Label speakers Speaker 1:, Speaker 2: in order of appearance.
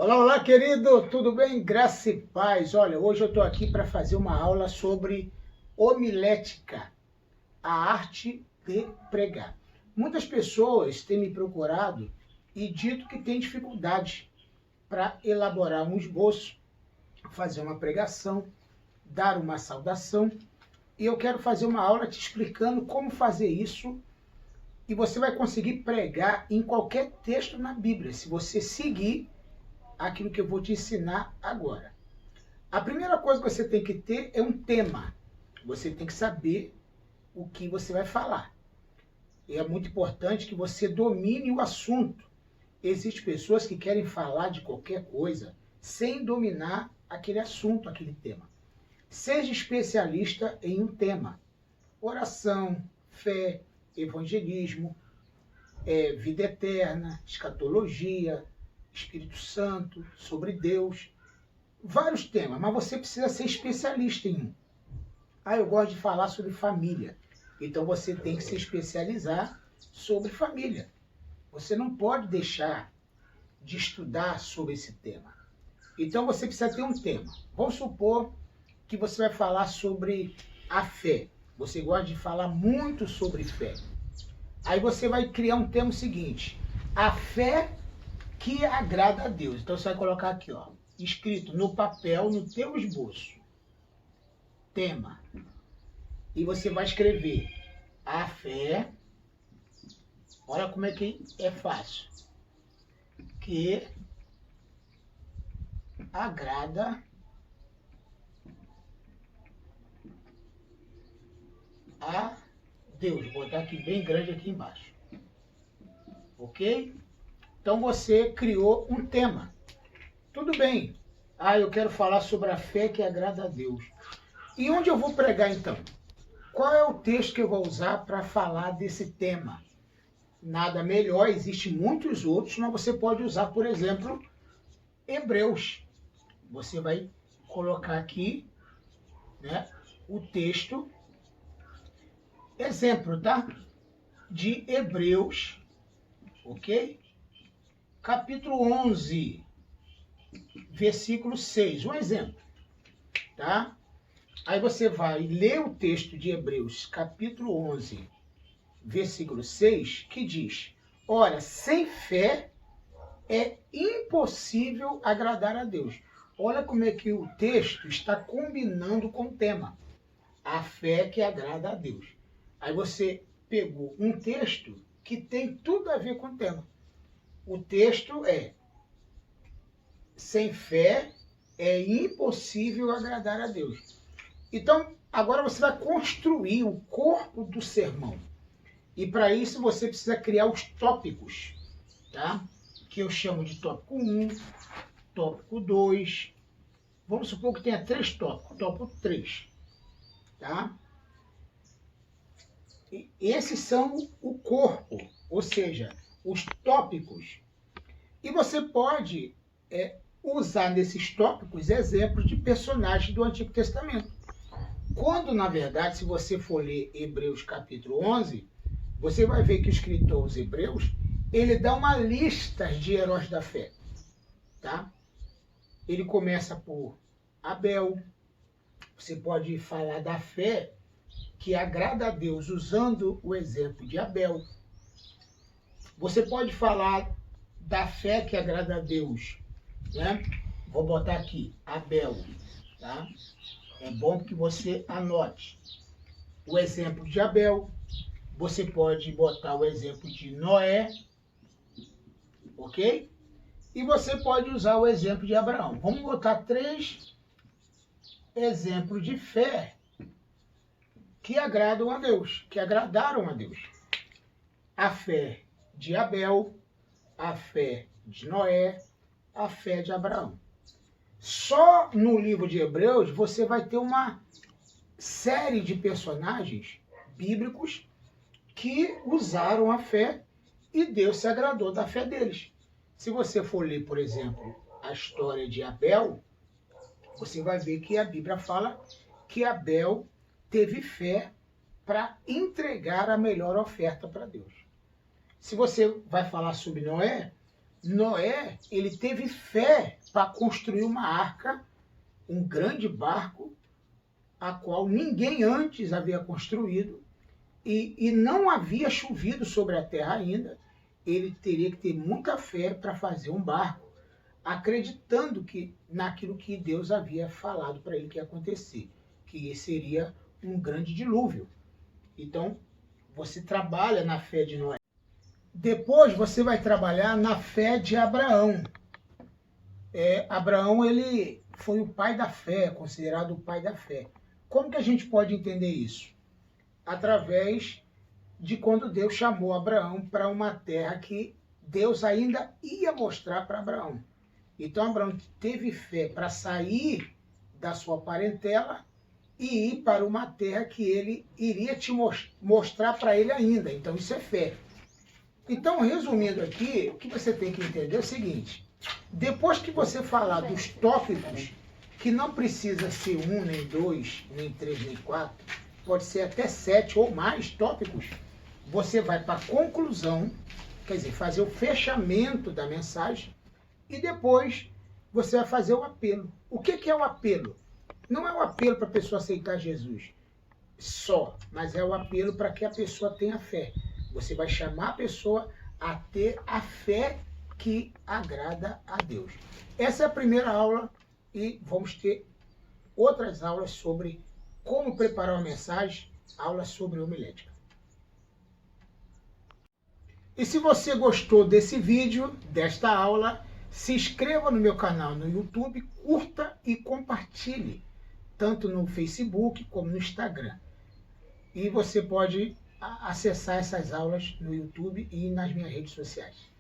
Speaker 1: Olá, olá, querido, tudo bem? Graça e paz. Olha, hoje eu estou aqui para fazer uma aula sobre homilética, a arte de pregar. Muitas pessoas têm me procurado e dito que têm dificuldade para elaborar um esboço, fazer uma pregação, dar uma saudação. E eu quero fazer uma aula te explicando como fazer isso e você vai conseguir pregar em qualquer texto na Bíblia, se você seguir aquilo que eu vou te ensinar agora. A primeira coisa que você tem que ter é um tema. Você tem que saber o que você vai falar. E é muito importante que você domine o assunto. Existem pessoas que querem falar de qualquer coisa sem dominar aquele assunto, aquele tema. Seja especialista em um tema. Oração, fé, evangelismo, vida eterna, escatologia, Espírito Santo, sobre Deus, vários temas, mas você precisa ser especialista em um. Eu gosto de falar sobre família, então você tem que se especializar sobre família. Você não pode deixar de estudar sobre esse tema. Então você precisa ter um tema. Vamos supor que você vai falar sobre a fé. Você gosta de falar muito sobre fé. Aí você vai criar um tema seguinte: a fé que agrada a Deus. Então você vai colocar aqui, ó, escrito no papel, no teu esboço, tema. E você vai escrever a fé, olha como é que é fácil, que agrada a Deus. Vou botar aqui bem grande aqui embaixo. Ok? Então você criou um tema. Tudo bem. Eu quero falar sobre a fé que agrada a Deus. E onde eu vou pregar então? Qual é o texto que eu vou usar para falar desse tema? Nada melhor, existem muitos outros, mas você pode usar, por exemplo, Hebreus. Você vai colocar aqui, né, o texto, exemplo, tá? De Hebreus, ok? Capítulo 11, versículo 6, um exemplo, tá? Aí você vai ler o texto de Hebreus, capítulo 11, versículo 6, que diz: ora, sem fé é impossível agradar a Deus. Olha como é que o texto está combinando com o tema. A fé que agrada a Deus. Aí você pegou um texto que tem tudo a ver com o tema. O texto é: sem fé é impossível agradar a Deus. Então, agora você vai construir o corpo do sermão. E para isso você precisa criar os tópicos, tá? Que eu chamo de tópico 1, tópico 2. Vamos supor que tenha 3 tópicos, tópico 3, tá? E esses são o corpo, ou seja, os tópicos. E você pode usar nesses tópicos exemplos de personagens do Antigo Testamento. Quando, na verdade, se você for ler Hebreus capítulo 11, você vai ver que o escritor aos Hebreus, ele dá uma lista de heróis da fé, tá? Ele começa por Abel. Você pode falar da fé que agrada a Deus usando o exemplo de Abel. Você pode falar da fé que agrada a Deus, né? Vou botar aqui, Abel, tá? É bom que você anote o exemplo de Abel. Você pode botar o exemplo de Noé, ok? E você pode usar o exemplo de Abraão. Vamos botar 3 exemplos de fé que agradam a Deus, que agradaram a Deus. A fé de Abel, a fé de Noé, a fé de Abraão. Só no livro de Hebreus você vai ter uma série de personagens bíblicos que usaram a fé e Deus se agradou da fé deles. Se você for ler, por exemplo, a história de Abel, você vai ver que a Bíblia fala que Abel teve fé para entregar a melhor oferta para Deus. Se você vai falar sobre Noé, Noé, ele teve fé para construir uma arca, um grande barco, a qual ninguém antes havia construído, e não havia chovido sobre a terra ainda. Ele teria que ter muita fé para fazer um barco, acreditando que naquilo que Deus havia falado para ele que ia acontecer, que seria um grande dilúvio. Então, você trabalha na fé de Noé. Depois você vai trabalhar na fé de Abraão. Abraão, ele foi o pai da fé, considerado o pai da fé. Como que a gente pode entender isso? Através de quando Deus chamou Abraão para uma terra que Deus ainda ia mostrar para Abraão. Então Abraão teve fé para sair da sua parentela e ir para uma terra que ele iria te mostrar para ele ainda. Então isso é fé. Então, resumindo aqui, o que você tem que entender é o seguinte: depois que você falar dos tópicos, que não precisa ser 1, nem 2, nem 3, nem 4, pode ser até 7 ou mais tópicos, você vai para a conclusão, quer dizer, fazer o fechamento da mensagem, e depois você vai fazer o apelo. O que é o apelo? Não é o apelo para a pessoa aceitar Jesus só, mas é o apelo para que a pessoa tenha fé. Você vai chamar a pessoa a ter a fé que agrada a Deus. Essa é a primeira aula e vamos ter outras aulas sobre como preparar uma mensagem, aulas sobre homilética. E se você gostou desse vídeo, desta aula, se inscreva no meu canal no YouTube, curta e compartilhe, tanto no Facebook como no Instagram. E você pode acessar essas aulas no YouTube e nas minhas redes sociais.